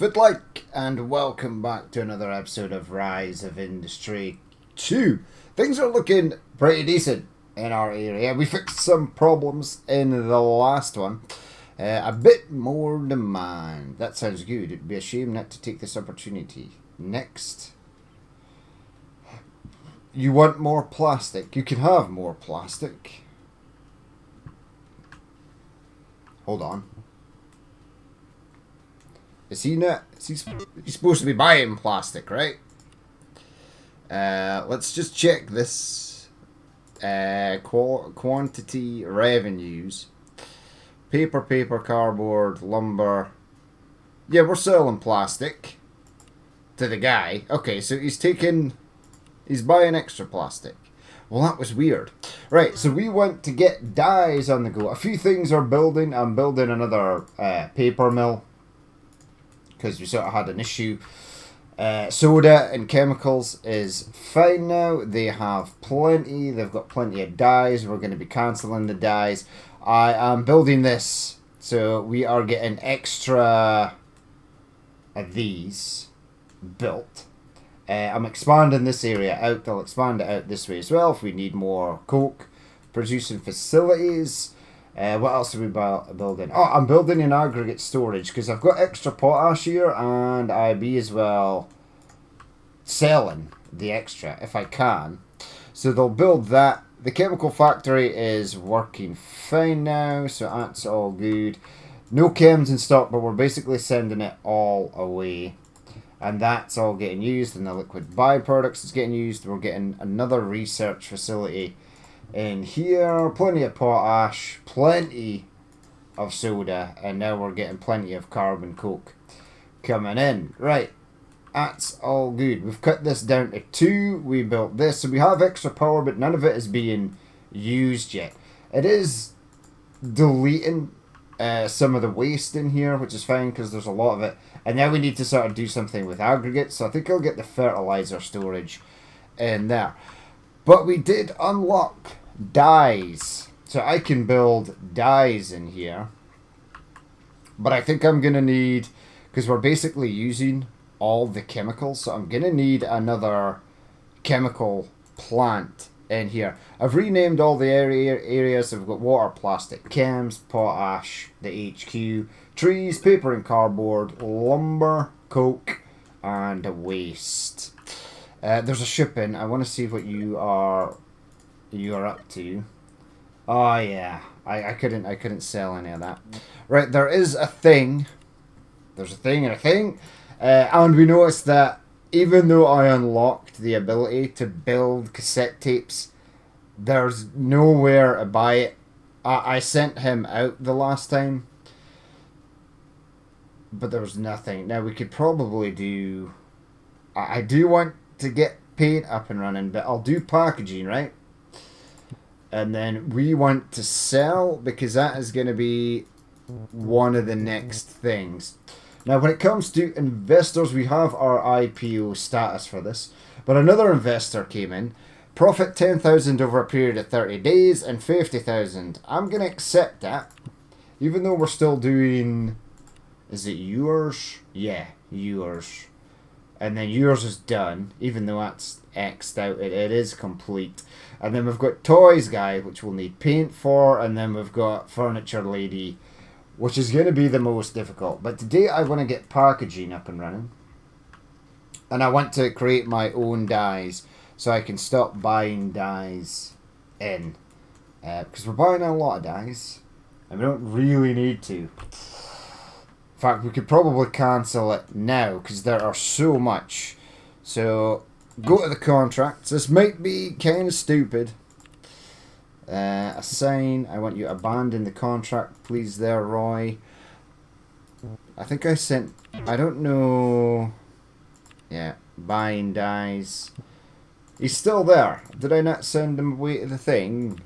Footlight, and welcome back to another episode of Rise of Industry 2. Things are looking pretty decent in our area. We fixed some problems in the last one. A bit more demand. That sounds good. It'd be a shame not to take this opportunity. Next. You want more plastic? You can have more plastic. Hold on. Is he not? He's supposed to be buying plastic, right? Let's just check this. Quantity revenues. Paper, cardboard, lumber. Yeah, we're selling plastic to the guy. Okay, so he's buying extra plastic. Well, that was weird. Right, so we want to get dyes on the go. A few things are building. I'm building another paper mill, because we sort of had an issue. Soda and chemicals is fine now. They have plenty. They've got plenty of dyes. We're going to be cancelling the dyes. I am building this, so we are getting extra of these built. I'm expanding this area out. I'll expand it out this way as well if we need more coke producing facilities. What else are we building? Oh, I'm building an aggregate storage because I've got extra potash here, and I be as well selling the extra if I can. So they'll build that. The chemical factory is working fine now, so that's all good. No chems in stock, but we're basically sending it all away. And that's all getting used, and the liquid byproducts is getting used. We're getting another research facility in here, plenty of potash, plenty of soda, and now we're getting plenty of carbon coke coming in. Right, that's all good. We've cut this down to 2. We built this, so we have extra power, but none of it is being used yet. It is deleting some of the waste in here, which is fine because there's a lot of it. And now we need to sort of do something with aggregates, so I think I'll get the fertilizer storage in there. But we did unlock dyes, so I can build dyes in here. But I think I'm going to need, because we're basically using all the chemicals, so I'm going to need another chemical plant in here. I've renamed all the areas. I've got water, plastic, chems, potash, the HQ, trees, paper and cardboard, lumber, coke, and waste. There's a shipping. I want to see what you are up to. Oh yeah, I couldn't sell any of that. Right, there is a thing. There's a thing and a thing, and we noticed that even though I unlocked the ability to build cassette tapes, there's nowhere to buy it. I sent him out the last time, but there was nothing. Now we could probably do. I do want to get paint up and running, but I'll do packaging, right? And then we want to sell, because that is going to be one of the next things. Now when it comes to investors, we have our IPO status for this, but another investor came in. Profit 10,000 over a period of 30 days and 50,000. I'm going to accept that, even though we're still doing. Is it yours? Yeah, yours. And then yours is done, even though that's X'd out. It is complete. And then we've got Toys Guy, which we'll need paint for. And then we've got Furniture Lady, which is going to be the most difficult. But today I want to get packaging up and running. And I want to create my own dyes, so I can stop buying dyes in. Because we're buying a lot of dyes, and we don't really need to. In fact, we could probably cancel it now because there are so much. So, go to the contracts. This might be kind of stupid. Assign. I want you to abandon the contract, please there, Roy. I think I sent. I don't know. Yeah, buying dyes. He's still there. Did I not send him away to the thing?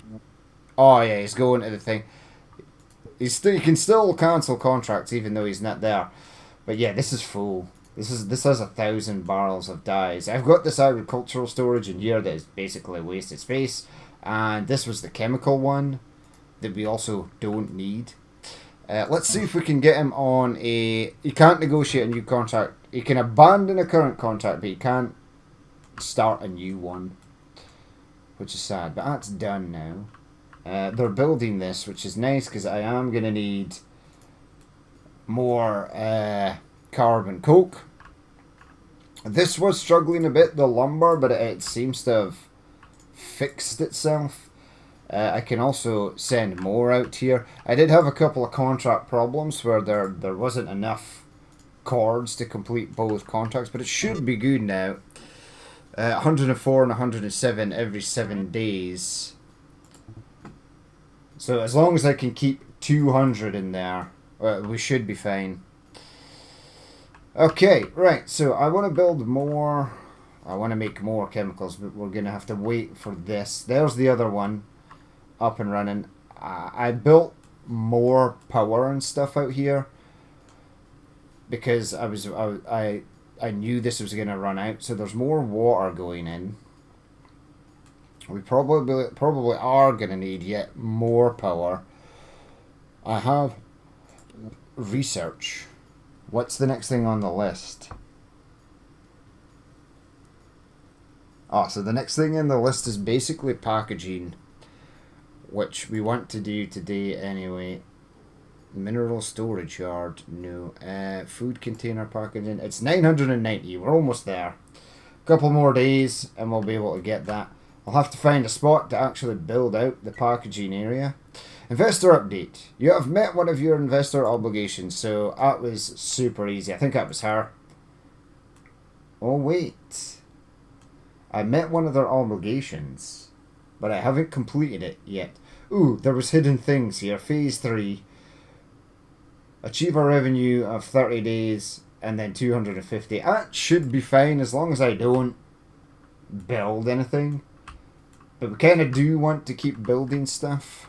Oh yeah, he's going to the thing. You can still cancel contracts even though he's not there. But yeah, this is full. This has 1,000 barrels of dyes. I've got this agricultural storage in here that is basically wasted space. And this was the chemical one that we also don't need. Let's see if we can get him on a... He can't negotiate a new contract. He can abandon a current contract, but he can't start a new one. Which is sad, but that's done now. They're building this, which is nice, because I am going to need more carbon coke. This was struggling a bit, the lumber, but it seems to have fixed itself. I can also send more out here. I did have a couple of contract problems where there wasn't enough cords to complete both contracts, but it should be good now. 104 and 107 every 7 days. So as long as I can keep 200 in there, we should be fine. Okay, right, so I want to build more. I want to make more chemicals, but we're going to have to wait for this. There's the other one up and running. I built more power and stuff out here because I knew this was going to run out, so there's more water going in. We probably are going to need yet more power. I have research. What's the next thing on the list? Oh, so the next thing in the list is basically packaging, which we want to do today anyway. Mineral storage yard, no. Food container packaging, it's 990, we're almost there. A couple more days and we'll be able to get that. I'll have to find a spot to actually build out the packaging area. Investor update. You have met one of your investor obligations, so that was super easy. I think that was her. Oh wait. I met one of their obligations, but I haven't completed it yet. Ooh, there was hidden things here. Phase 3. Achieve a revenue of 30 days and then 250. That should be fine as long as I don't build anything. But we kind of do want to keep building stuff.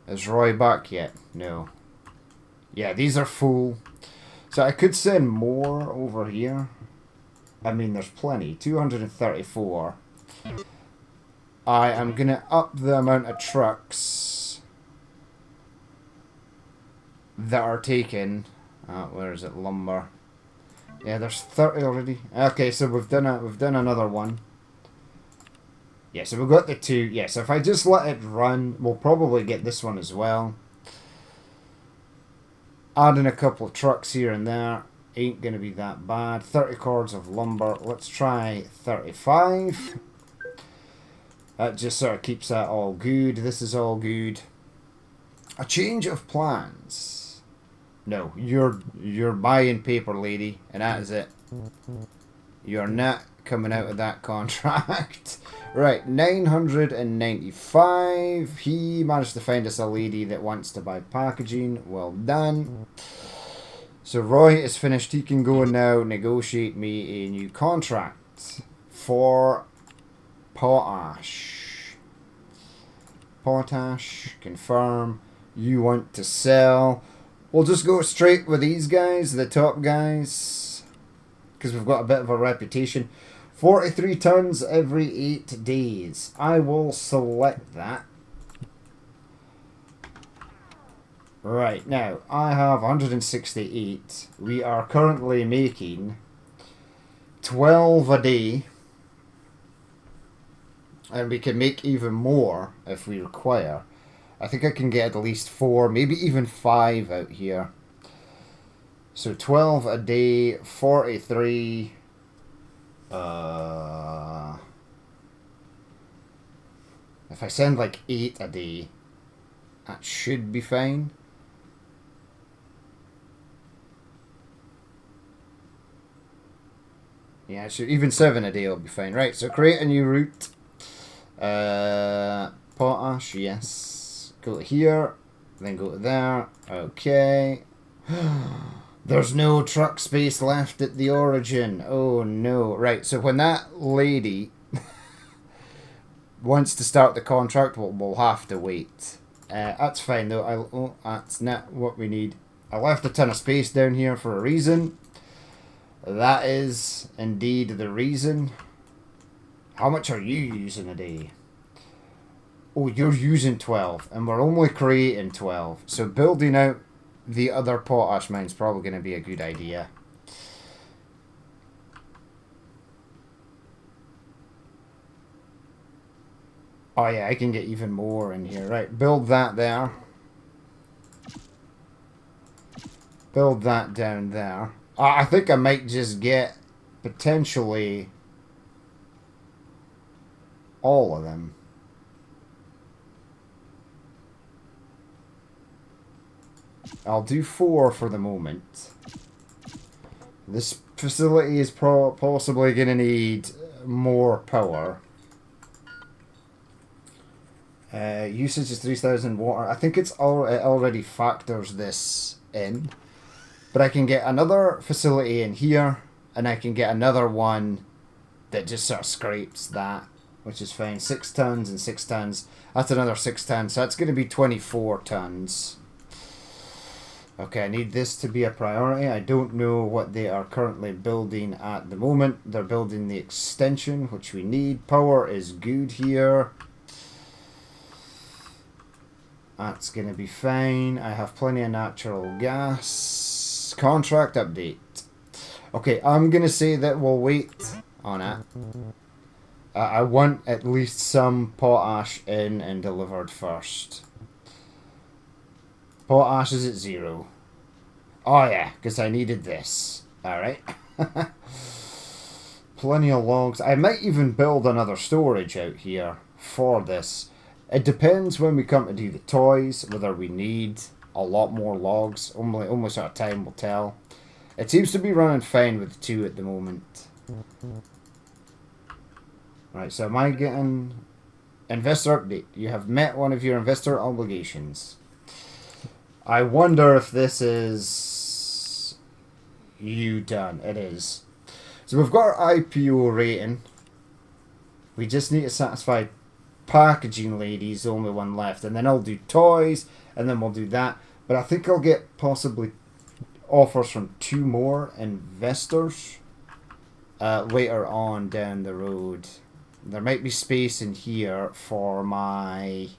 Is Roy back yet? No. Yeah, these are full. So I could send more over here. I mean, there's plenty. 234. I am going to up the amount of trucks that are taken. Where is it? Lumber. Yeah, there's 30 already. Okay, so we've done another one. Yeah, so we've got the 2. Yeah, so if I just let it run, we'll probably get this one as well. Adding a couple of trucks here and there ain't going to be that bad. 30 cords of lumber. Let's try 35. That just sort of keeps that all good. This is all good. A change of plans. No, you're buying paper, lady, and that is it. You're not coming out of that contract. Right, 995. He managed to find us a lady that wants to buy packaging. Well done. So Roy is finished. He can go now negotiate me a new contract for potash. Potash, confirm. You want to sell. We'll just go straight with these guys, the top guys, because we've got a bit of a reputation. 43 tons every 8 days. I will select that. Right, now, I have 168. We are currently making 12 a day. And we can make even more if we require. I think I can get at least 4, maybe even 5 out here. So 12 a day, 43... if I send like 8 a day, that should be fine. Yeah, it should, even 7 a day will be fine. Right, so create a new route. Potash, yes. Go to here, then go to there. Okay. There's no truck space left at the origin. Oh no. Right, so when that lady wants to start the contract, we'll have to wait. That's fine though. That's not what we need. I left a ton of space down here for a reason. That is indeed the reason. How much are you using a day? Oh, you're using 12, and we're only creating 12. So building out the other potash mine's probably going to be a good idea. Oh yeah, I can get even more in here. Right, build that there. Build that down there. I think I might just get potentially all of them. I'll do 4 for the moment. This facility is possibly going to need more power. Usage is 3,000 water. I think it already factors this in. But I can get another facility in here, and I can get another one that just sort of scrapes that, which is fine. 6 tons and 6 tons. That's another 6 tons, so that's going to be 24 tons. Okay, I need this to be a priority. I don't know what they are currently building at the moment. They're building the extension, which we need. Power is good here. That's going to be fine. I have plenty of natural gas. Contract update. Okay, I'm going to say that we'll wait on it. I want at least some potash in and delivered first. Potash is at 0. Oh yeah, because I needed this. Alright. Plenty of logs. I might even build another storage out here for this. It depends when we come to do the toys, whether we need a lot more logs. Only sort of time will tell. It seems to be running fine with 2 at the moment. Right, so am I getting... Investor update. You have met one of your investor obligations. I wonder if this is... you done. It is. So we've got our IPO rating. We just need to satisfy packaging ladies, the only one left. And then I'll do toys, and then we'll do that. But I think I'll get possibly offers from 2 more investors later on down the road. There might be space in here for my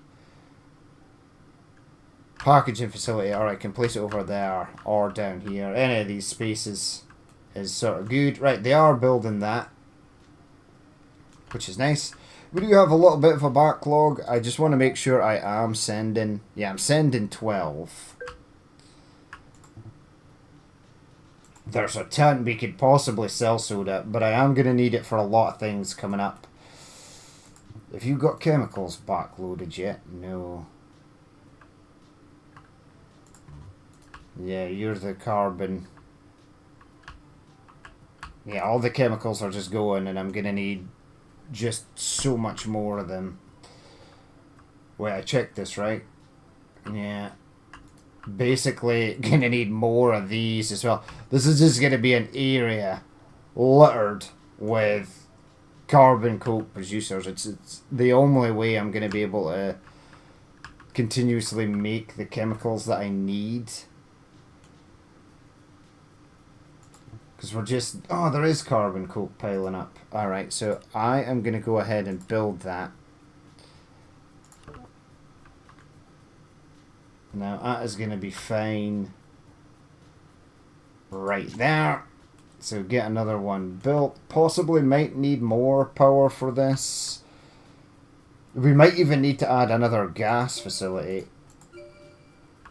packaging facility, or I can place it over there or down here. Any of these spaces is sort of good. Right, they are building that, which is nice. We do have a little bit of a backlog. I just want to make sure I am sending... yeah, I'm sending 12. There's a ton we could possibly sell soda, but I am going to need it for a lot of things coming up. Have you got chemicals backloaded yet? No. Yeah, you're the carbon. Yeah, all the chemicals are just going, and I'm going to need just so much more of them. Wait, I checked this, right? Yeah. Basically, going to need more of these as well. This is just going to be an area littered with carbon coke producers. It's the only way I'm going to be able to continuously make the chemicals that I need. Because we're just... oh, there is carbon coke piling up. Alright, so I am going to go ahead and build that. Now, that is going to be fine right there. So get another one built. Possibly might need more power for this. We might even need to add another gas facility.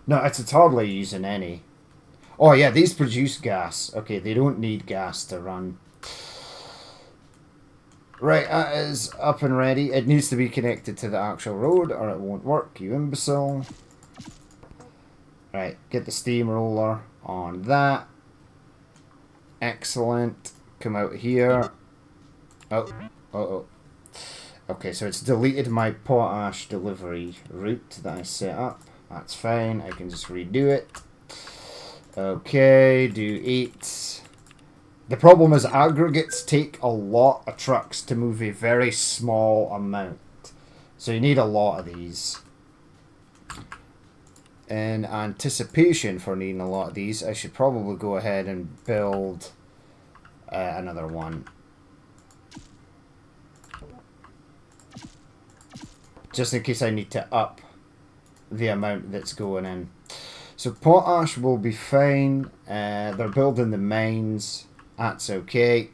No, it's hardly using any. Oh yeah, these produce gas. Okay, they don't need gas to run. Right, that is up and ready. It needs to be connected to the actual road or it won't work, you imbecile. Right, get the steamroller on that. Excellent. Come out here. Oh. Okay, so it's deleted my potash delivery route that I set up. That's fine. I can just redo it. Okay, do 8. The problem is aggregates take a lot of trucks to move a very small amount. So you need a lot of these. In anticipation for needing a lot of these, I should probably go ahead and build another one. just in case I need to up the amount that's going in. So potash will be fine. They're building the mines. That's okay,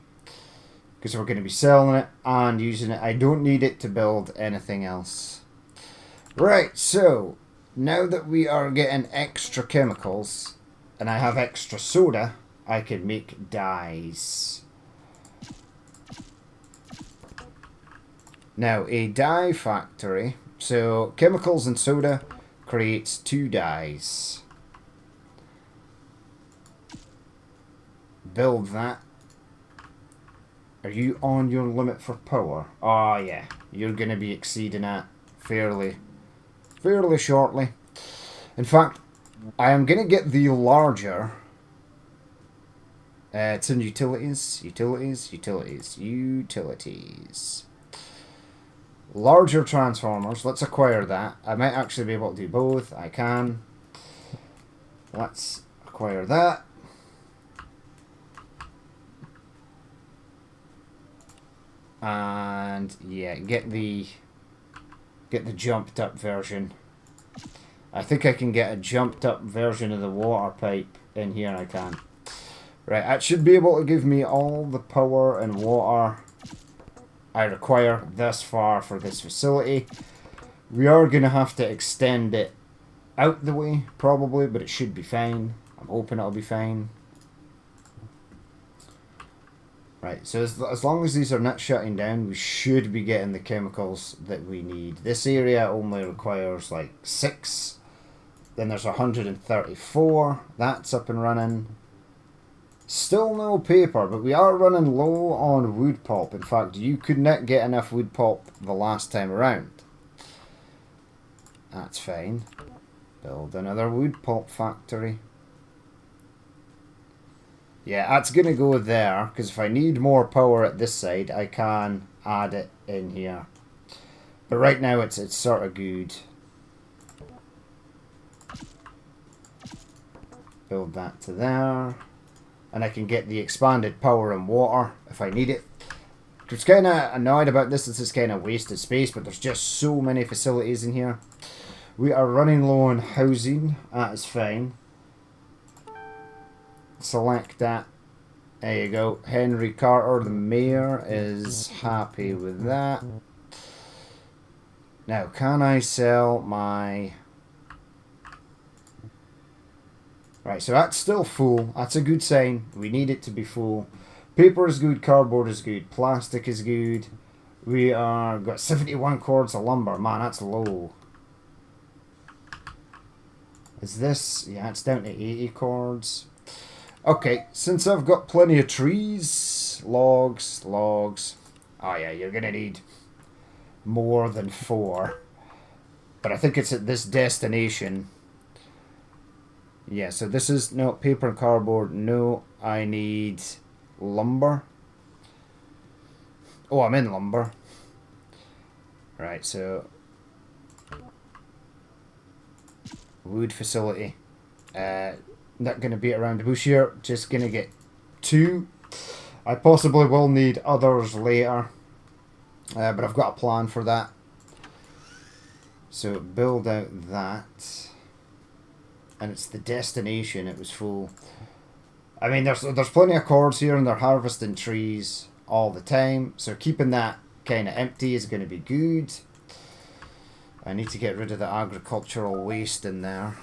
because we're going to be selling it and using it. I don't need it to build anything else. Right, so now that we are getting extra chemicals and I have extra soda, I can make dyes. Now, a dye factory. So chemicals and soda creates 2 dyes. Build that. Are you on your limit for power? Oh yeah, you're going to be exceeding that fairly shortly. In fact, I am going to get the larger. It's in utilities. Larger transformers. Let's acquire that. I might actually be able to do both. I can. Let's acquire that. And yeah, get the jumped up version. I think I can get a jumped up version of the water pipe in here. I can. Right, that should be able to give me all the power and water I require thus far for this facility. We are going to have to extend it out the way, probably, but it should be fine. I'm hoping it'll be fine. Right, so as long as these are not shutting down, we should be getting the chemicals that we need. This area only requires like 6. Then there's 134. That's up and running. Still no paper, but we are running low on wood pulp. In fact, you could not get enough wood pulp the last time around. That's fine. Build another wood pulp factory. Yeah, that's going to go there, because if I need more power at this side, I can add it in here. But right now it's sort of good. Build that to there. And I can get the expanded power and water if I need it. I was kind of annoyed about this. This is kind of wasted space, but there's just so many facilities in here. We are running low on housing. That is fine. Select that. There you go. Henry Carter, the mayor, is happy with that. Now, can I sell my... Right, so that's still full. That's a good sign. We need it to be full. Paper is good. Cardboard is good. Plastic is good. We are got 71 cords of lumber. Man, that's low. Is this... Yeah, it's down to 80 cords. Okay, since I've got plenty of trees, logs. Oh yeah, you're going to need more than 4. But I think it's at this destination. Yeah, so this is... No, paper and cardboard. No, I need lumber. Oh, I'm in lumber. Right, so... Wood facility. Not going to beat around the bush here. Just going to get 2. I possibly will need others later. But I've got a plan for that. So build out that. And it's the destination. It was full. I mean, there's plenty of cords here, and they're harvesting trees all the time. So keeping that kind of empty is going to be good. I need to get rid of the agricultural waste in there.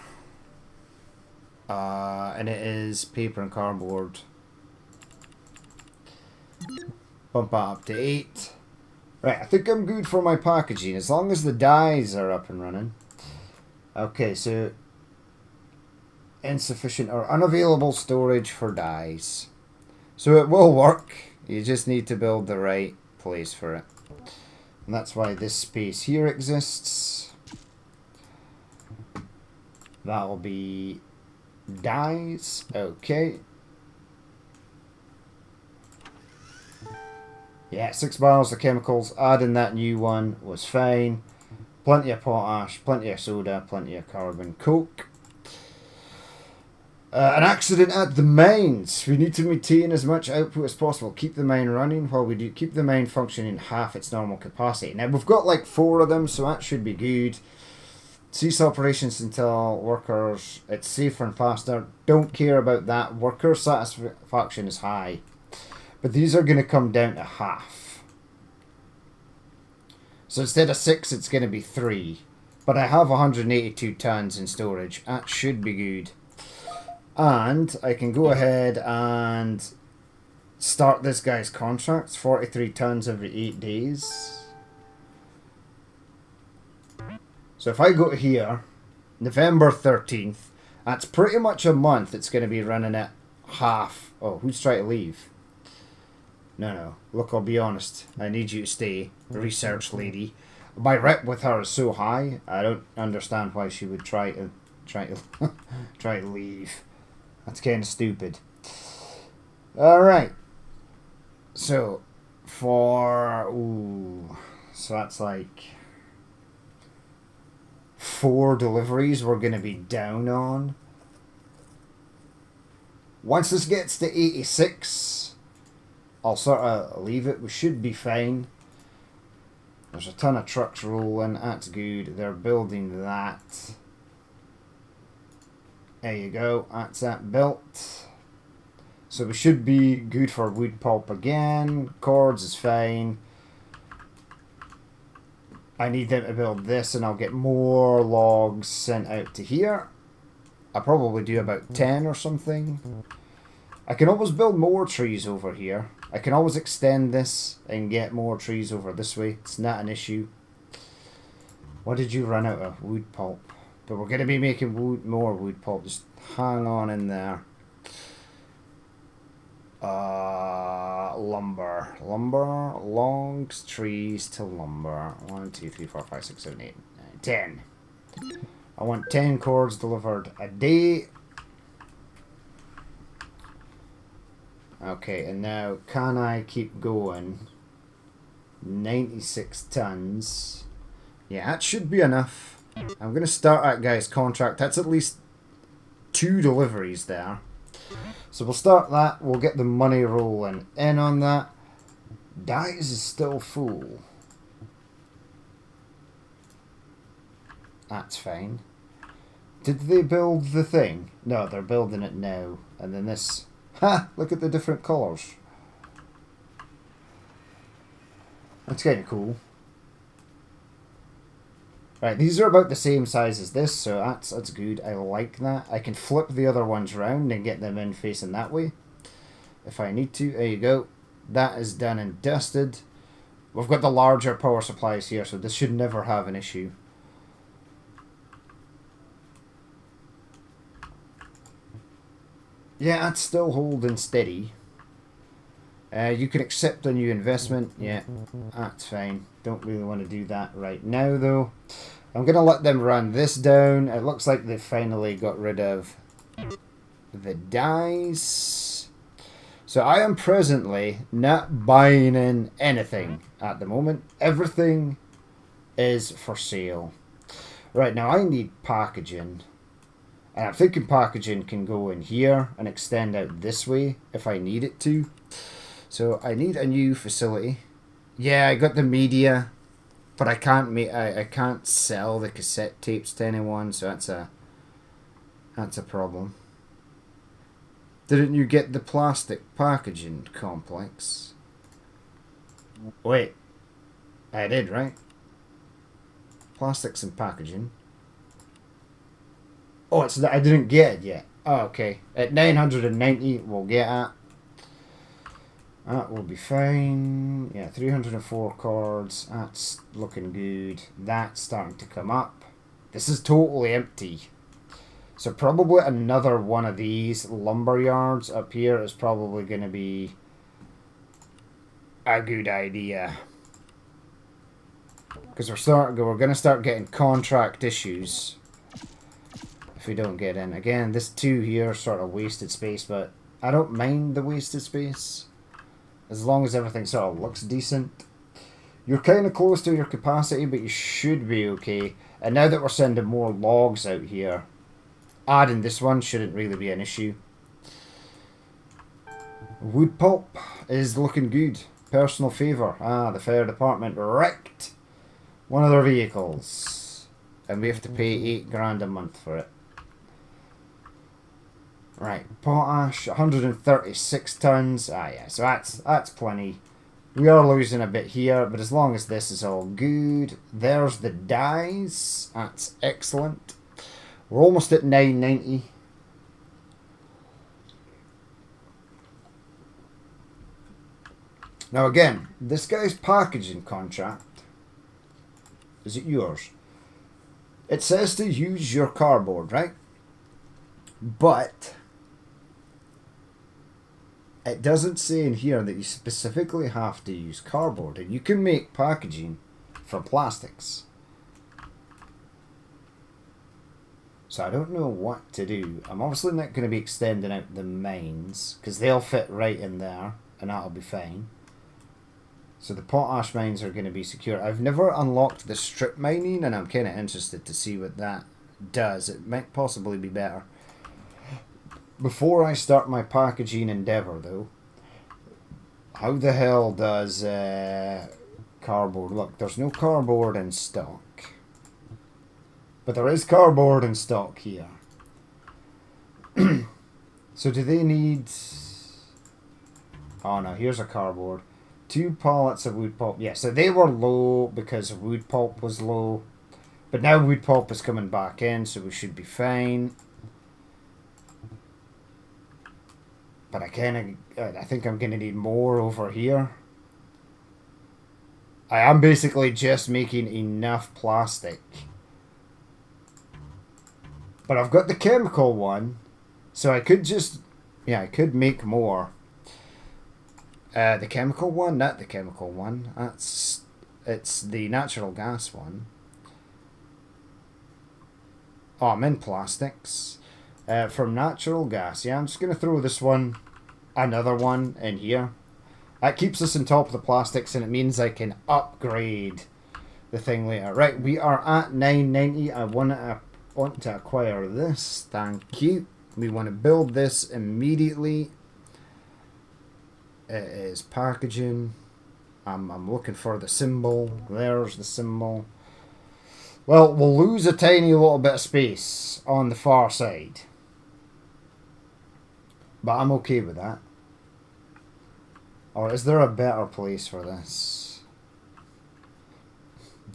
And it is paper and cardboard. Bump that up to 8. Right, I think I'm good for my packaging, as long as the dyes are up and running. Okay, so... insufficient or unavailable storage for dyes. So it will work. You just need to build the right place for it. And that's why this space here exists. That'll be... dyes. Okay. Yeah, 6 barrels of chemicals. Adding that new one was fine. Plenty of potash, plenty of soda, plenty of carbon coke. An accident at the mines. We need to maintain as much output as possible. Keep the mine running while we do. Keep the mine functioning half its normal capacity. Now we've got like 4 of them, so that should be good. Cease operations until workers. It's safer and faster. Don't care about that. Worker satisfaction is high, but these are going to come down to half. So instead of 6, it's going to be 3. But I have 182 tons in storage. That should be good. And I can go ahead and start this guy's contracts. 43 tons every 8 days. So if I go to here, November 13th, that's pretty much a month it's going to be running at half. Oh, who's trying to leave? No. Look, I'll be honest. I need you to stay, research lady. My rep with her is so high, I don't understand why she would try to leave. That's kind of stupid. Alright. So, so that's like 4 deliveries we're going to be down on. Once this gets to 86, I'll sort of leave it. We should be fine. There's a ton of trucks rolling. That's good. They're building that. There you go. That's that built. So we should be good for wood pulp again. Cords is fine. I need them to build this and I'll get more logs sent out to here. I'll probably do about 10 or something. I can always build more trees over here. I can always extend this and get more trees over this way. It's not an issue. What did you run out of? Wood pulp. But we're going to be making more wood pulp. Just hang on in there. Lumber. Lumber. Logs, trees to lumber. 1, 2, 3, 4, 5, 6, 7, 8, 9, 10. I want 10 cords delivered a day. Okay, and now can I keep going? 96 tons. Yeah, that should be enough. I'm going to start that guy's contract. That's at least 2 deliveries there. So we'll start that. We'll get the money rolling in on that. Dyes is still full. That's fine. Did they build the thing? No, they're building it now. And then this... Ha! Look at the different colours. That's kind of cool. Right, these are about the same size as this, so that's good. I like that. I can flip the other ones round and get them in facing that way if I need to. There you go. That is done and dusted. We've got the larger power supplies here, so this should never have an issue. Yeah, that's still holding steady. You can accept a new investment. Yeah, that's fine. Don't really want to do that right now, though. I'm going to let them run this down. It looks like they finally got rid of the dyes. So I am presently not buying in anything at the moment. Everything is for sale. Right, now I need packaging. And I'm thinking packaging can go in here and extend out this way if I need it to. So I need a new facility. Yeah, I got the media, but I can't I can't sell the cassette tapes to anyone, so that's a problem. Didn't you get the plastic packaging complex? Wait, I did, right? Plastics and packaging. Oh, it's I didn't get it yet. Oh, okay. At 990, we'll get it. That will be fine. Yeah, 304 cards. That's looking good. That's starting to come up. This is totally empty. So probably another one of these lumber yards up here is probably going to be a good idea. Because we're going to start getting contract issues if we don't get in. Again, this 2 here sort of wasted space, but I don't mind the wasted space. As long as everything sort of looks decent. You're kind of close to your capacity, but you should be okay. And now that we're sending more logs out here, Adding this one shouldn't really be an issue. Wood pulp is looking good. Personal favour. Ah, the fire department wrecked one of their vehicles. And we have to pay 8 grand a month for it. Right, potash, 136 tons. Ah yeah, so that's plenty. We are losing a bit here, but as long as this is all good. There's the dyes. That's excellent. We're almost at 990. Now again, this guy's packaging contract. Is it yours? It says to use your cardboard, right? But it doesn't say in here that you specifically have to use cardboard. And you can make packaging for plastics. So I don't know what to do. I'm obviously not going to be extending out the mines, because they'll fit right in there, and that'll be fine. So the potash mines are going to be secure. I've never unlocked the strip mining, and I'm kind of interested to see what that does. It might possibly be better. Before I start my packaging endeavour, though, how the hell does cardboard look? There's no cardboard in stock. But there is cardboard in stock here. So do they need... Oh no, here's a cardboard. 2 pallets of wood pulp. Yeah, so they were low because wood pulp was low. But now wood pulp is coming back in, so we should be fine. But I think I'm going to need more over here. I am basically just making enough plastic. But I've got the chemical one, so I could just... Yeah, I could make more. The chemical one? Not the chemical one. It's the natural gas one. Oh, I'm in plastics. From natural gas. Yeah, I'm just going to throw this one, another one in here. That keeps us on top of the plastics, and it means I can upgrade the thing later. Right, we are at 990. I want to acquire this. Thank you. We want to build this immediately. It is packaging. I'm looking for the symbol. There's the symbol. Well, we'll lose a tiny little bit of space on the far side. But I'm okay with that. Or is there a better place for this?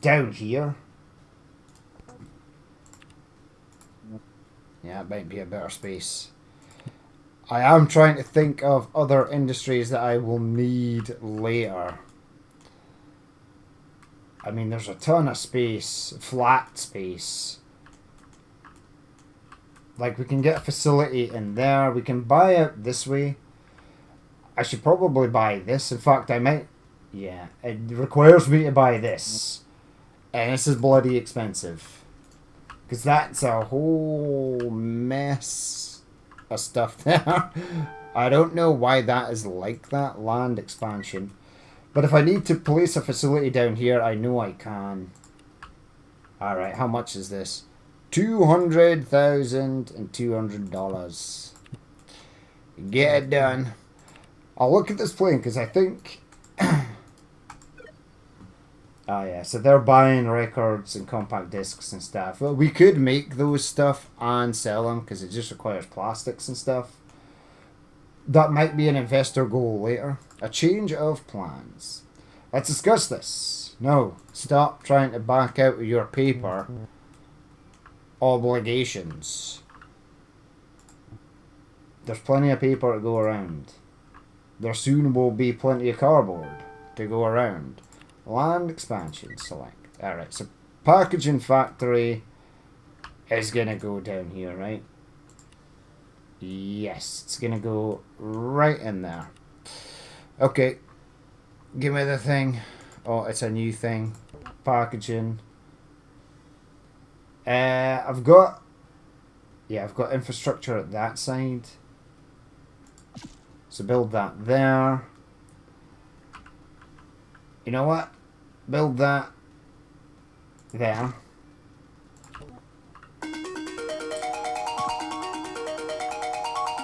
Down here? Yeah, it might be a better space. I am trying to think of other industries that I will need later. I mean, there's a ton of space, flat space. Like, we can get a facility in there. We can buy out this way. I should probably buy this. In fact, I might... Yeah, it requires me to buy this. And this is bloody expensive. Because that's a whole mess of stuff there. I don't know why that is like that. Land expansion. But if I need to place a facility down here, I know I can. Alright, how much is this? $200,200. Get it done. I'll look at this plane because I think... Oh yeah, so they're buying records and compact discs and stuff. Well, we could make those stuff and sell them because it just requires plastics and stuff. That might be an investor goal later. A change of plans. Let's discuss this. No, stop trying to back out of your paper obligations. There's plenty of paper to go around. There soon will be plenty of cardboard to go around. Land expansion, select. Alright, so packaging factory is going to go down here, right? Yes, it's going to go right in there. Okay, give me the thing. Oh, it's a new thing. Packaging. I've got infrastructure at that side. So build that there. You know what? Build that there.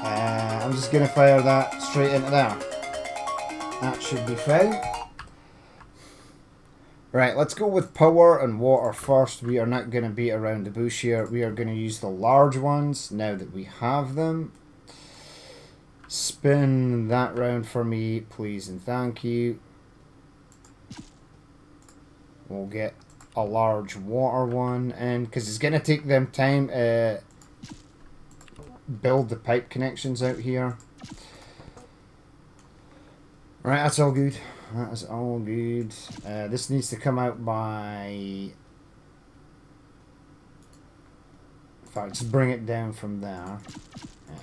I'm just going to fire that straight into there. That should be fine. Right, let's go with power and water first. We are not going to beat around the bush here. We are going to use the large ones now that we have them. Spin that round for me, please and thank you. We'll get a large water one, and because it's going to take them time build the pipe connections out here. Right, that's all good. That is all good. This needs to come out by... In fact, just bring it down from there. Yeah.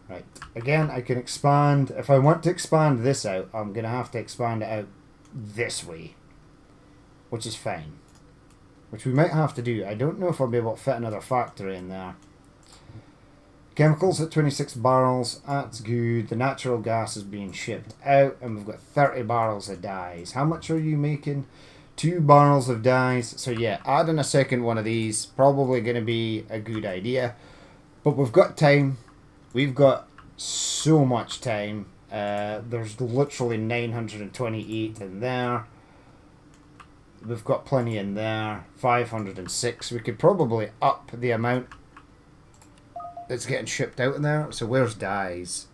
Right. Again, I can expand. If I want to expand this out, I'm going to have to expand it out this way. Which is fine. Which we might have to do. I don't know if I'll be able to fit another factory in there. Chemicals at 26 barrels. That's good. The natural gas is being shipped out. And we've got 30 barrels of dyes. How much are you making? 2 barrels of dyes. So yeah, adding a second one of these. Probably going to be a good idea. But we've got time. We've got so much time. There's literally 928 in there. We've got plenty in there. 506. We could probably up the amount that's getting shipped out in there. So where's dyes?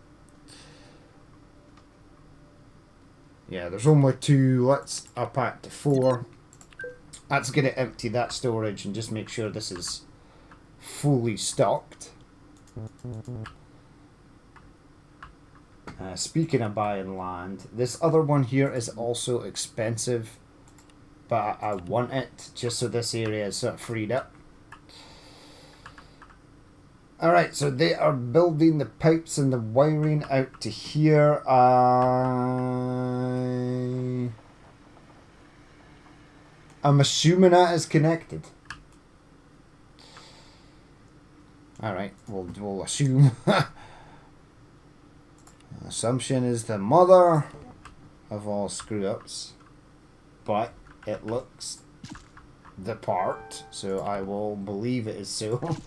Yeah, there's only 2. Let's up it to 4. That's going to empty that storage and just make sure this is fully stocked. Speaking of buying land, this other one here is also expensive. But I want it just so this area is sort of freed up. Alright, so they are building the pipes and the wiring out to here. I'm assuming that is connected. Alright, we'll assume. Assumption is the mother of all screw-ups. But it looks the part, so I will believe it is so.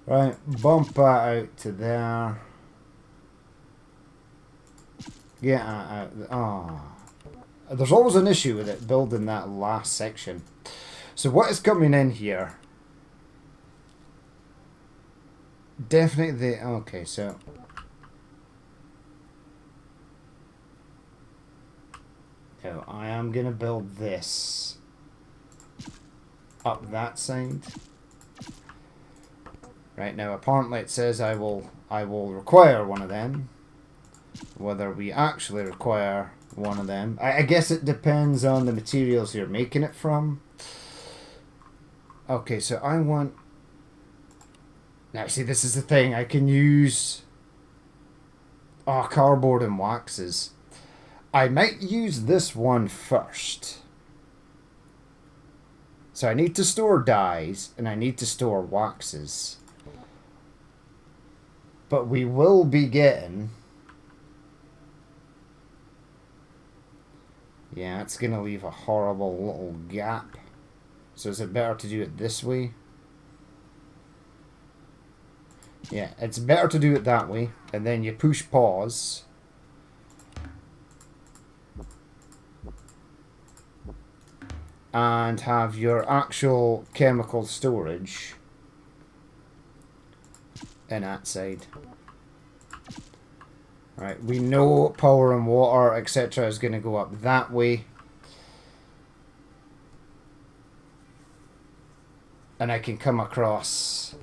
Right, bump that out to there. Get that out. Oh. There's always an issue with it building that last section. So what is coming in here? Definitely the... Okay, so... So I am going to build this up that side. Right, now apparently it says I will require one of them. Whether we actually require one of them, I guess it depends on the materials you're making it from. Okay, so I want... Now see, this is the thing, I can use cardboard and waxes. I might use this one first. So I need to store dyes and I need to store waxes. But we will be getting... Yeah, it's going to leave a horrible little gap. So is it better to do it this way? Yeah, it's better to do it that way. And then you push pause. And have your actual chemical storage in that side. Right, we know power and water, etc. is going to go up that way. And I can come across...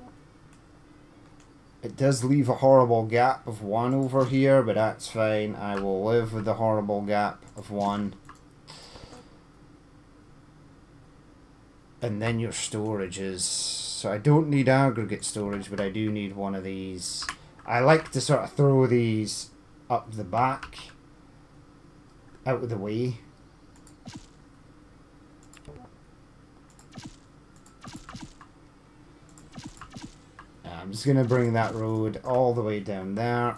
It does leave a horrible gap of 1 over here, but that's fine. I will live with the horrible gap of 1. And then your storage is... So I don't need aggregate storage, but I do need one of these. I like to sort of throw these up the back, out of the way. I'm just going to bring that road all the way down there.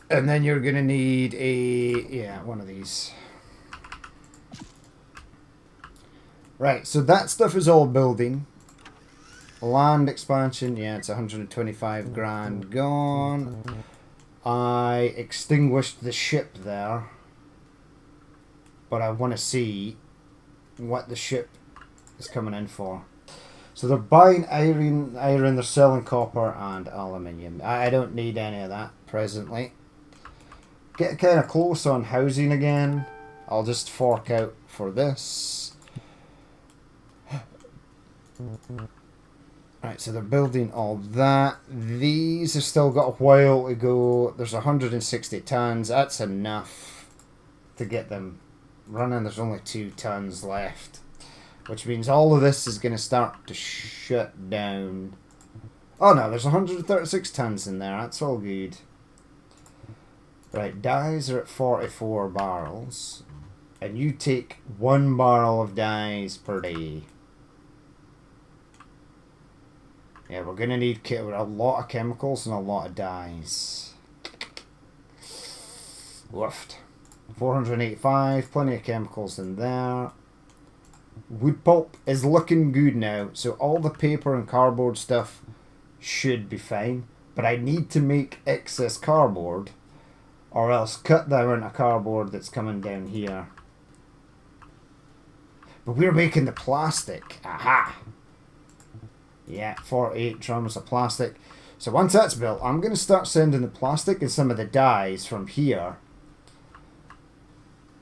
And then you're going to need one of these. Right, so that stuff is all building. Land expansion, yeah, it's 125 grand gone. I extinguished the ship there. But I want to see what the ship is coming in for. So they're buying iron, they're selling copper and aluminium. I don't need any of that presently. Get kind of close on housing again. I'll just fork out for this. Right, so they're building all that. These have still got a while to go. There's 160 tons. That's enough to get them running. There's only 2 tons left, which means all of this is going to start to shut down. Oh no, there's 136 tons in there. That's all good. Right, dyes are at 44 barrels, and you take 1 barrel of dyes per day. Yeah, we're going to need a lot of chemicals and a lot of dyes. Woofed. 485, plenty of chemicals in there. Wood pulp is looking good now, so all the paper and cardboard stuff should be fine. But I need to make excess cardboard, or else cut the amount of cardboard that's coming down here. But we're making the plastic. Aha! Yeah, 48 drums of plastic. So once that's built, I'm going to start sending the plastic and some of the dyes from here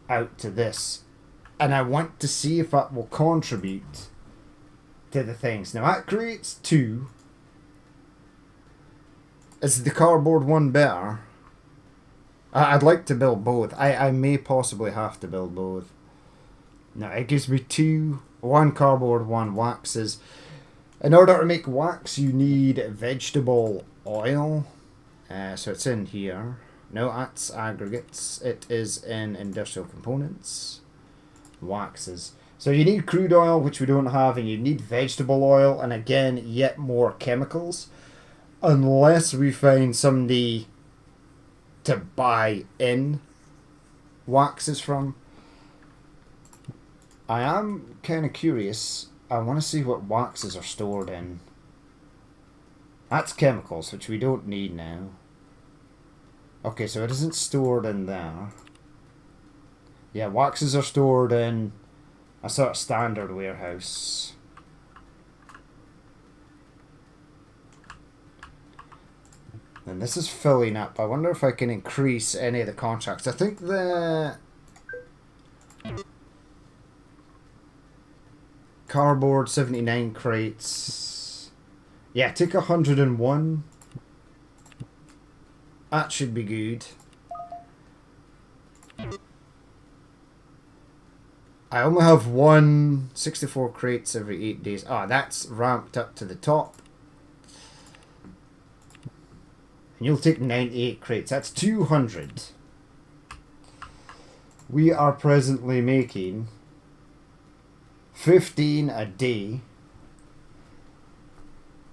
out to this. And I want to see if that will contribute to the things. Now that creates 2. Is the cardboard one better? I'd like to build both. I may possibly have to build both. Now it gives me 2, 1 cardboard, 1 waxes. In order to make wax, you need vegetable oil. So it's in here. No, that's aggregates. It is in industrial components. Waxes. So you need crude oil, which we don't have, and you need vegetable oil, and again, yet more chemicals. Unless we find somebody to buy in waxes from. I am kind of curious. I want to see what waxes are stored in. That's chemicals, which we don't need now. Okay, so it isn't stored in there. Yeah, waxes are stored in a sort of standard warehouse. And this is filling up. I wonder if I can increase any of the contracts. I think the cardboard 79 crates. Yeah, take 101. That should be good. I only have 64 crates every 8 days. Ah, that's ramped up to the top. And you'll take 98 crates. That's 200. We are presently making 15 a day.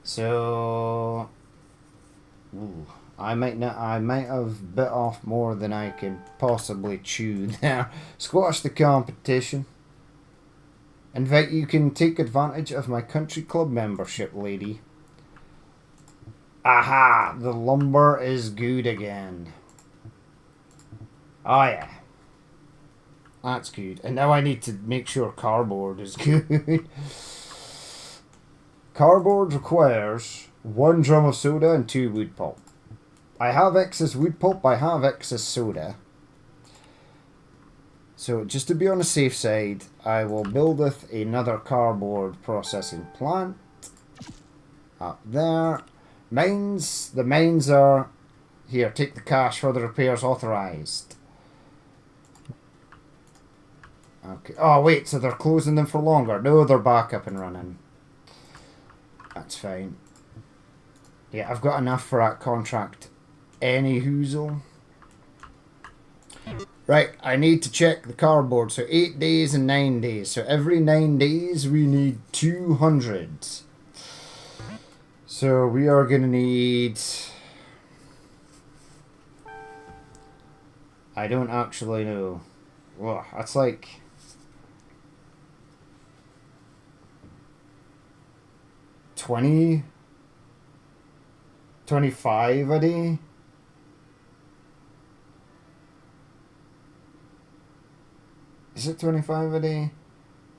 So I might have bit off more than I can possibly chew there. Squash the competition. You can take advantage of my country club membership, lady. Aha! The lumber is good again. Oh yeah. That's good. And now I need to make sure cardboard is good. Cardboard requires 1 drum of soda and 2 wood pulp. I have excess wood pulp, I have excess soda. So just to be on the safe side, I will buildeth another cardboard processing plant. Up there. Mines. The mines are... Here, take the cash for the repairs authorised. Okay. Oh, wait, so they're closing them for longer. No, they're back up and running. That's fine. Yeah, I've got enough for that contract. Any hoozle. Right, I need to check the cardboard. So 8 days and 9 days. So every 9 days we need 200. So we are going to need I don't actually know. Well, that's like... $20? $25 a day? Is it 25 a day?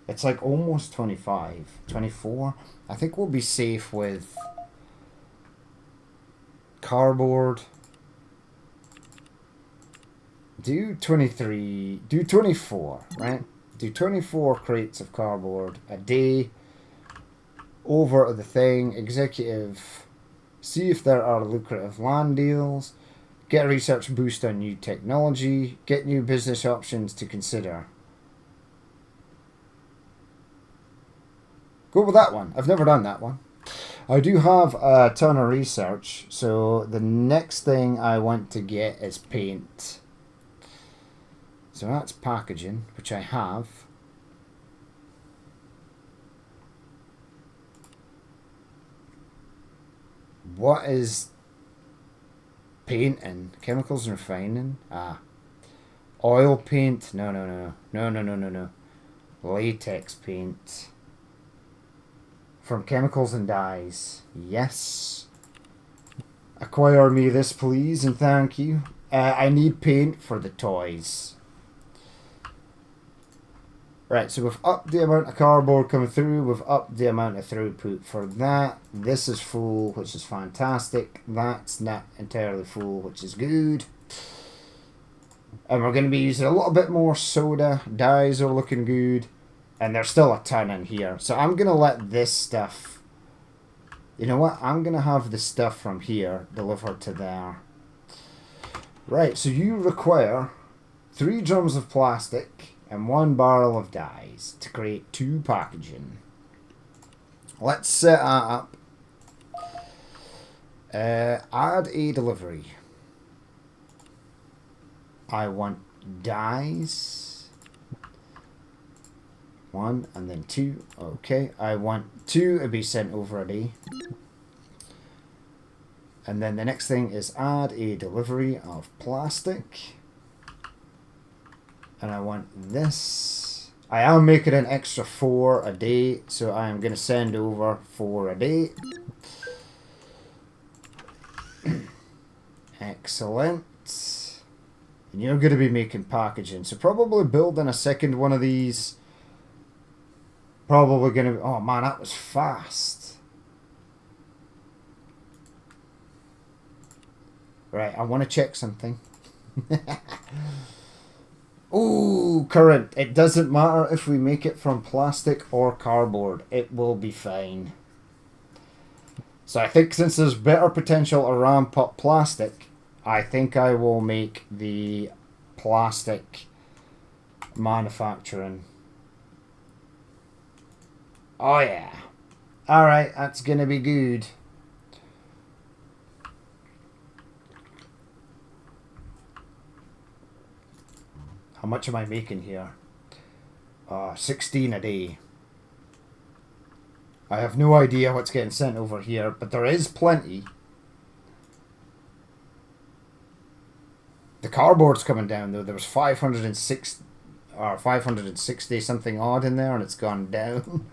It's like almost 25. 24? I think we'll be safe with cardboard. Do 23, do 24, right? Do 24 crates of cardboard a day. Over to the thing, executive, see if there are lucrative land deals, get a research boost on new technology, get new business options to consider. Go with that one. I've never done that one. I do have a ton of research, so the next thing I want to get is paint. So that's packaging, which I have. What is painting? Chemicals and refining? Ah. Oil paint? No, no, no. No, no, no, no, no. Latex paint. From chemicals and dyes. Yes. Acquire me this, please, and thank you. I need paint for the toys. Right, so we've upped the amount of cardboard coming through. We've upped the amount of throughput for that. This is full, which is fantastic. That's not entirely full, which is good. And we're going to be using a little bit more soda. Dyes are looking good. And there's still a ton in here. So I'm going to let this stuff... You know what? I'm going to have the stuff from here delivered to there. Right, so you require 3 drums of plastic and 1 barrel of dyes to create 2 packaging. Let's set that up. Add a delivery. I want dyes. 1 and then 2. Okay, I want 2 to be sent over a day. And then the next thing is add a delivery of plastic. And I want this. I am making an extra 4 a day, so I am going to send over 4 a day. Excellent. And you're going to be making packaging, so probably building a second one of these. Probably going to... Oh man, that was fast. Right, I want to check something. Ooh, current. It doesn't matter if we make it from plastic or cardboard. It will be fine. So I think since there's better potential to ramp up plastic, I think I will make the plastic manufacturing. Oh yeah. Alright, that's gonna be good. How much am I making here? 16 a day. I have no idea what's getting sent over here, but there is plenty. The cardboard's coming down though. There was 506 or 560 something odd in there, and it's gone down.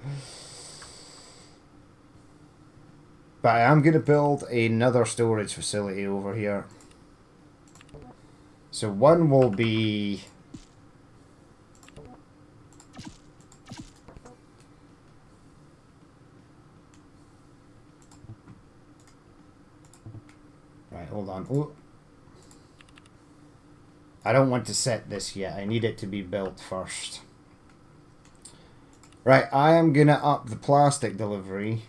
But I am going to build another storage facility over here. So one will be... Right, hold on. Ooh. I don't want to set this yet. I need it to be built first. Right, I am going to up the plastic delivery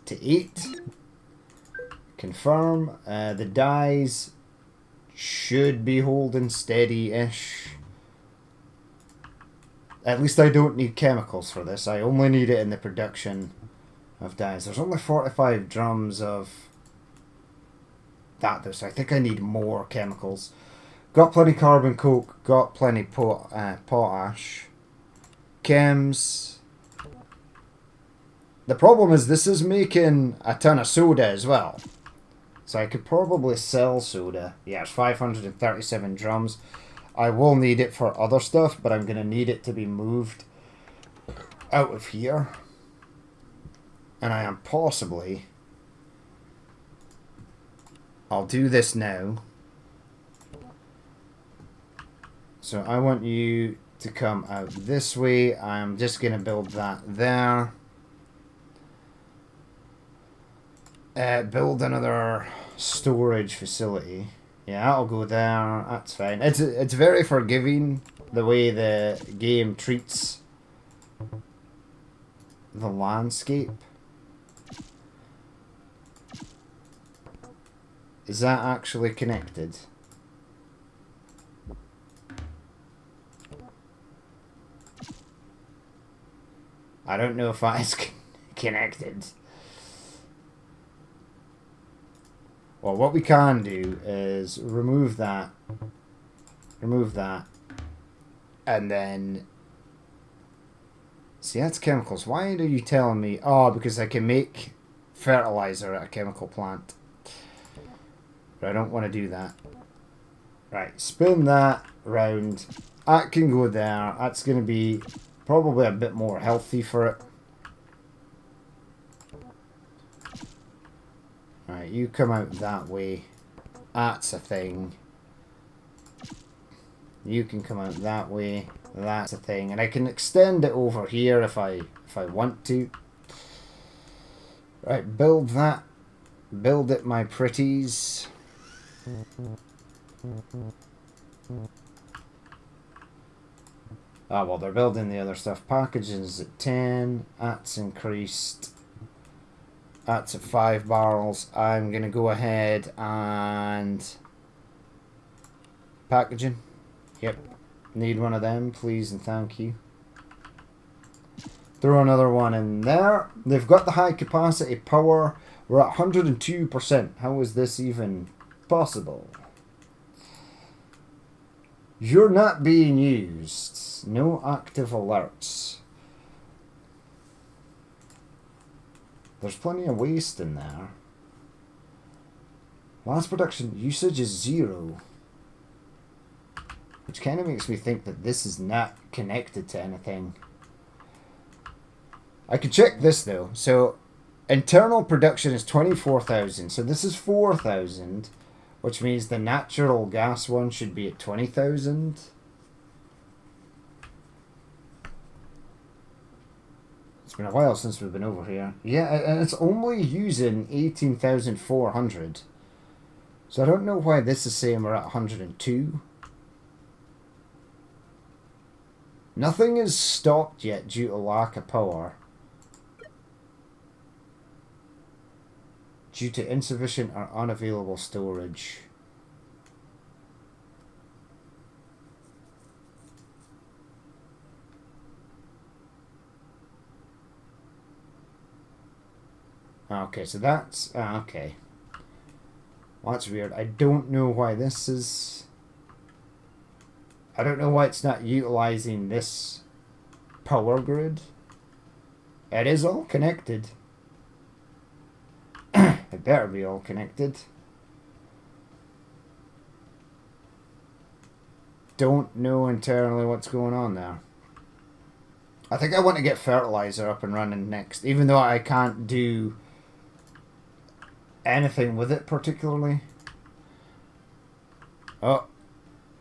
to 8. Confirm. The dyes should be holding steady-ish. At least I don't need chemicals for this. I only need it in the production of dyes. There's only 45 drums of that though, so I think I need more chemicals. Got plenty carbon coke, got plenty potash. Chems. The problem is this is making a ton of soda as well. So I could probably sell soda. Yeah, it's 537 drums. I will need it for other stuff, but I'm going to need it to be moved out of here. And I am possibly... I'll do this now. So I want you to come out this way. I'm just going to build that there. Build another storage facility. Yeah, I'll go there. That's fine. It's very forgiving the way the game treats the landscape. Is that actually connected? I don't know if that is connected. Well, what we can do is remove that, and then... See, that's chemicals. Why are you telling me? Oh, because I can make fertilizer at a chemical plant. But I don't want to do that. Right, spin that round. That can go there. That's going to be probably a bit more healthy for it. Right, you come out that way. That's a thing. You can come out that way. That's a thing. And I can extend it over here if I want to. Right, build that. Build it, my pretties. Ah, well, they're building the other stuff. Packaging's at 10. That's increased. That's at 5 barrels. I'm going to go ahead and... Packaging. Yep. Need one of them, please and thank you. Throw another one in there. They've got the high capacity power. We're at 102%. How is this even possible? You're not being used. No active alerts. There's plenty of waste in there. Last production usage is 0. Which kind of makes me think that this is not connected to anything. I could check this though. So, internal production is 24,000. So this is 4,000. Which means the natural gas one should be at 20,000. It's been a while since we've been over here. Yeah, and it's only using 18,400. So I don't know why this is saying we're at 102. Nothing is stopped yet due to lack of power. Due to insufficient or unavailable storage. Okay, so that's... okay. Well, that's weird. I don't know why this is... I don't know why it's not utilizing this power grid. It is all connected. It better be all connected. Don't know internally what's going on there. I think I want to get fertilizer up and running next, even though I can't do anything with it particularly. Oh,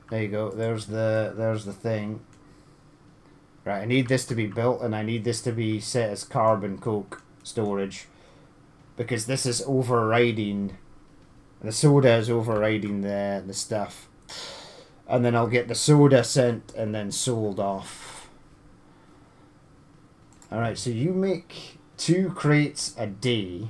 there you go. There's the thing. Right, I need this to be built, and I need this to be set as carbon coke storage. Because this is overriding, the soda is overriding the stuff. And then I'll get the soda sent and then sold off. Alright, so you make 2 crates a day.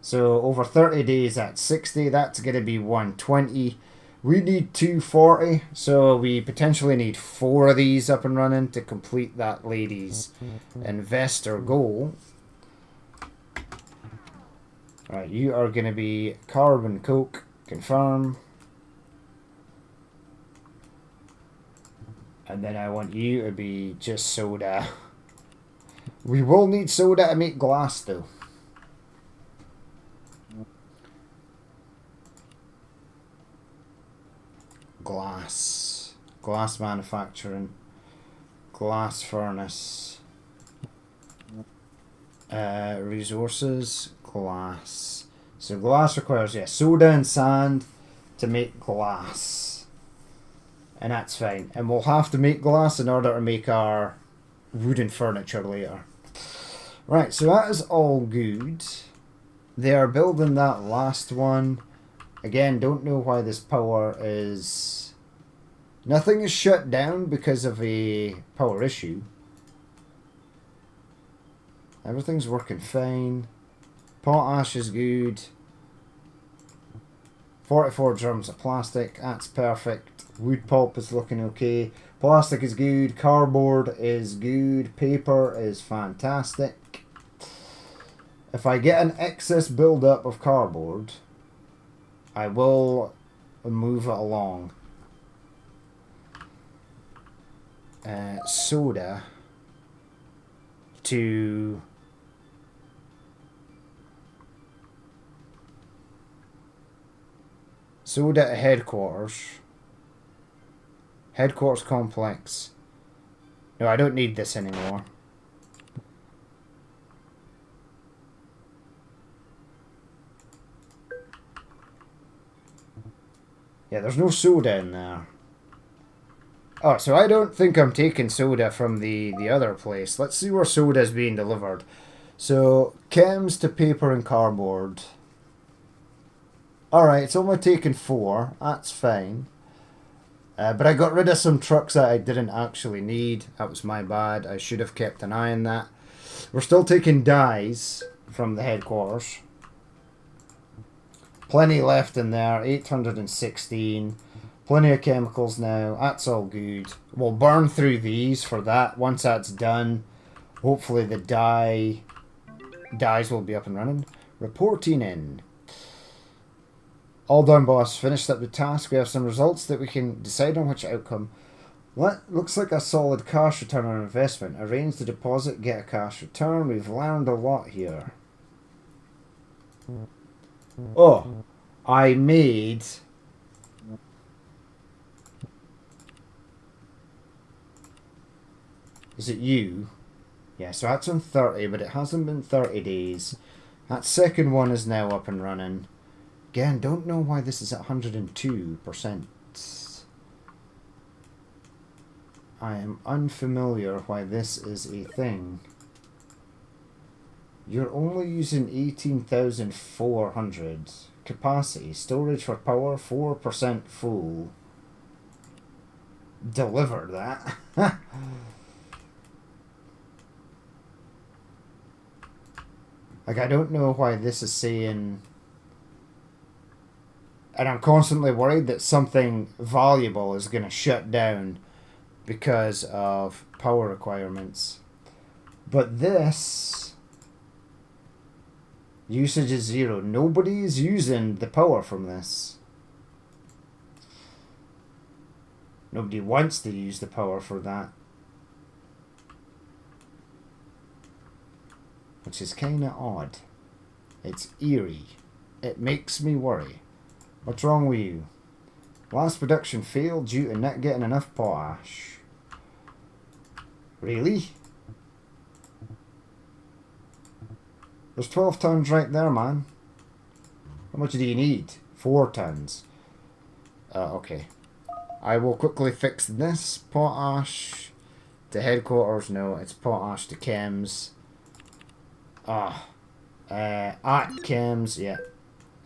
So over 30 days that's 60, that's going to be 120. We need 240, so we potentially need 4 of these up and running to complete that lady's investor goal. Right, you are going to be carbon coke, confirm. And then I want you to be just soda. We will need soda to make glass though. glass. Glass manufacturing. Glass furnace. Resources. Glass. So glass requires, yeah, soda and sand to make glass. And that's fine. And we'll have to make glass in order to make our wooden furniture later. Right, so that is all good. They are building that last one. Again, don't know why this power is... Nothing is shut down because of a power issue. Everything's working fine. Potash is good. 44 drums of plastic, that's perfect. Wood pulp is looking okay. Plastic is good. Cardboard is good. Paper is fantastic. If I get an excess build-up of cardboard, I will move it along. Soda to... Soda at headquarters. Headquarters complex. No, I don't need this anymore. Yeah, there's no soda in there. Oh, so I don't think I'm taking soda from the other place. Let's see where soda is being delivered. So, chems to paper and cardboard. Alright, it's only taken 4. That's fine. But I got rid of some trucks that I didn't actually need. That was my bad. I should have kept an eye on that. We're still taking dyes from the headquarters. Plenty left in there. 816. Plenty of chemicals now. That's all good. We'll burn through these for that. Once that's done, hopefully the dyes will be up and running. Reporting in. All done, boss. Finished up the task. We have some results that we can decide on which outcome. What looks like a solid cash return on investment. Arrange the deposit, get a cash return. We've learned a lot here. Oh, I made... Is it you? Yeah, so that's on 30, but it hasn't been 30 days. That second one is now up and running. Again, don't know why this is at 102%. I am unfamiliar why this is a thing. You're only using 18,400 capacity. Storage for power, 4% full. Deliver that. Like, I don't know why this is saying... And I'm constantly worried that something valuable is going to shut down because of power requirements. But this... Usage is 0. Nobody is using the power from this. Nobody wants to use the power for that. Which is kind of odd. It's eerie. It makes me worry. What's wrong with you? Last production failed due to not getting enough potash. Really? There's 12 tons right there, man. How much do you need? 4 tons. Okay. I will quickly fix this. Potash to headquarters. No, it's potash to chems. At chems. Yeah.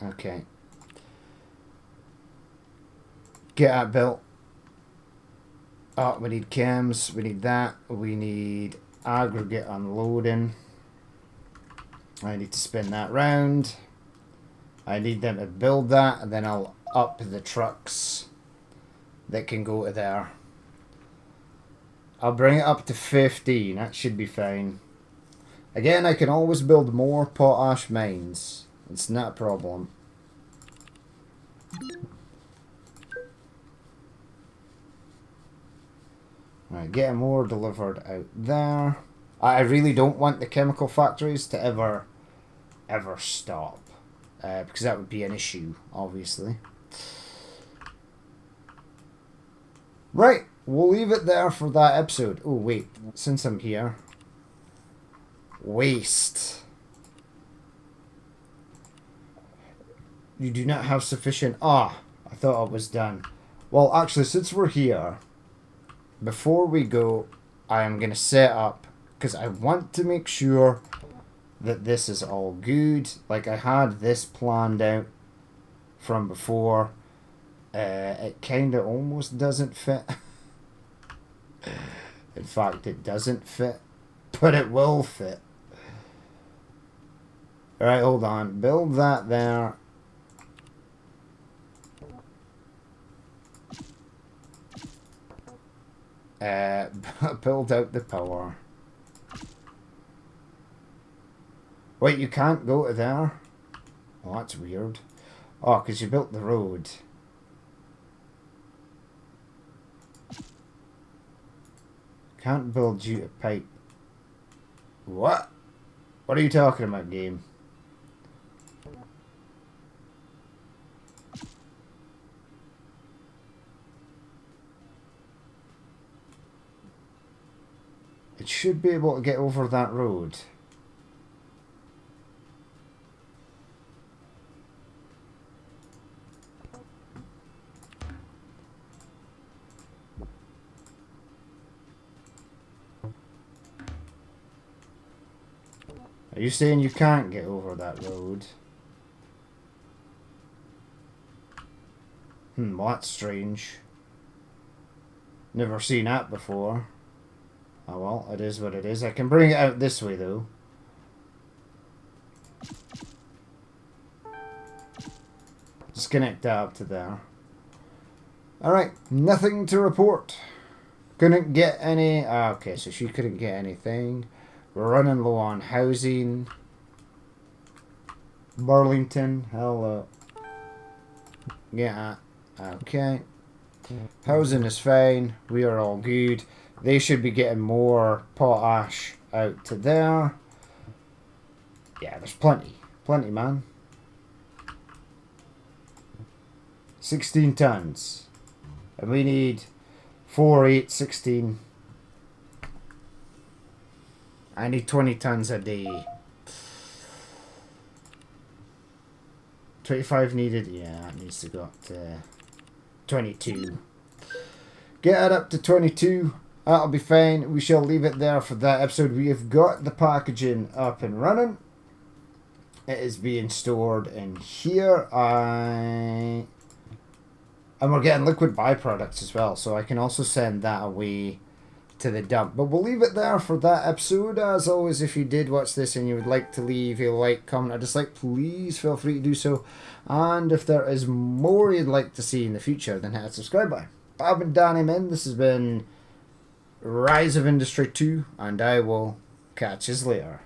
Okay. Get that built. Oh, we need chems. We need that. We need aggregate unloading. I need to spin that round. I need them to build that, and then I'll up the trucks that can go to there. I'll bring it up to 15. That should be fine. Again, I can always build more potash mines. It's not a problem. Right, getting more delivered out there. I really don't want the chemical factories to ever stop. Because that would be an issue, obviously. Right, we'll leave it there for that episode. Oh, wait, since I'm here. Waste. You do not have sufficient... Ah, I thought I was done. Well, actually, since we're here, before we go, I am going to set up, because I want to make sure that this is all good. Like, I had this planned out from before. It kind of almost doesn't fit. In fact, it doesn't fit, but it will fit. Alright, hold on. Build that there. Build out the power. Wait, you can't go to there? Oh, that's weird. Oh, because you built the road. Can't build due to pipe. What? What are you talking about, game? It should be able to get over that road. Are you saying you can't get over that road? Well, that's strange. Never seen that before. Oh well, it is what it is. I can bring it out this way though. Just connect that up to there. Alright, nothing to report. Couldn't get any... okay, so she couldn't get anything. We're running low on housing. Burlington, hello. Yeah, okay. Housing is fine. We are all good. They should be getting more potash out to there. Yeah, there's plenty. Plenty, man. 16 tons. And we need 4, 8, 16. I need 20 tons a day. 25 needed. Yeah, it needs to go up to 22. Get it up to 22. That'll be fine. We shall leave it there for that episode. We have got the packaging up and running. It is being stored in here. And we're getting liquid byproducts as well. So I can also send that away to the dump. But we'll leave it there for that episode. As always, if you did watch this and you would like to leave a like, comment, or dislike, please feel free to do so. And if there is more you'd like to see in the future, then hit that subscribe button. I've been Danny Min. This has been Rise of Industry 2, and I will catch you later.